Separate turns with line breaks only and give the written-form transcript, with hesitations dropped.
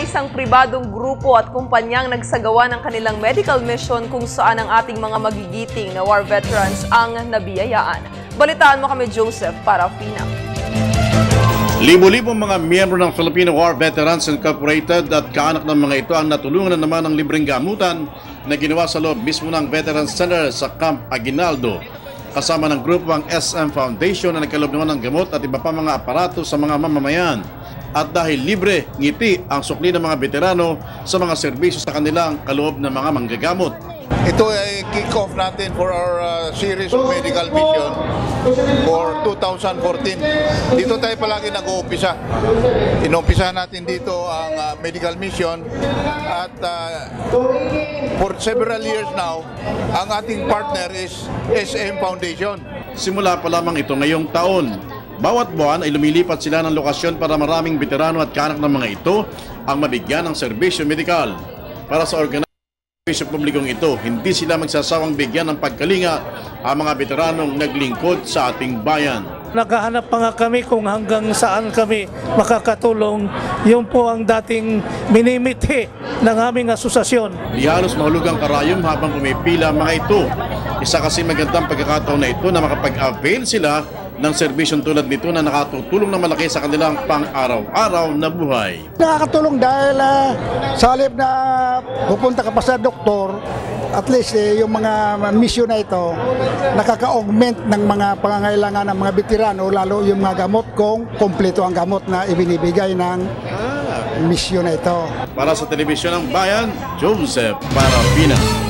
isang pribadong grupo at kumpanyang nagsagawa ng kanilang medical mission kung saan ang ating mga magigiting na war veterans ang nabiyayaan. Balitaan mo kami, Joseph Parafina.
Libo-libong mga miyembro ng Filipino War Veterans Incorporated at kaanak ng mga ito ang natulungan na naman ng libreng gamutan na ginawa sa loob mismo ng Veterans Center sa Camp Aguinaldo. Kasama ng grupo ang SM Foundation na nagkaloob naman ng gamot at iba pa mga aparato sa mga mamamayan. At dahil libre, ngiti ang sukli ng mga veterano sa mga serbisyo sa kanilang kaloob ng mga manggagamot.
Ito ay kick-off natin for our series of medical mission for 2014. Dito tayo palagi nag-uumpisa. Inumpisa natin dito ang medical mission at for several years now, ang ating partner is SM Foundation.
Simula pa lamang ito ngayong taon. Bawat buwan ay lumilipat sila ng lokasyon para maraming veterano at kaanak ng mga ito ang mabigyan ng serbisyo medikal. Para sa serbisyo publikong ito, hindi sila magsasawang bigyan ng pagkalinga ang mga veteranong naglingkod sa ating bayan.
Naghahanap pa nga kami kung hanggang saan kami makakatulong. Yun po ang dating minimithi ng aming asosasyon.
Di halos mahulugang karayom habang pumipila mga ito. Isa kasi magandang pagkakataon na ito na makapag-avail sila ng serbisyong tulad nito na nakatutulong na malaki sa kanilang pang-araw-araw na buhay.
Nakakatulong dahil sa halip na pupunta ka pa sa doktor, at least yung mga mission na ito nakaka-augment ng mga pangangailangan ng mga veterano, lalo yung mga gamot kung kompleto ang gamot na ibinibigay ng mission na ito.
Para sa Telebisyon ng Bayan, Joseph Parafina.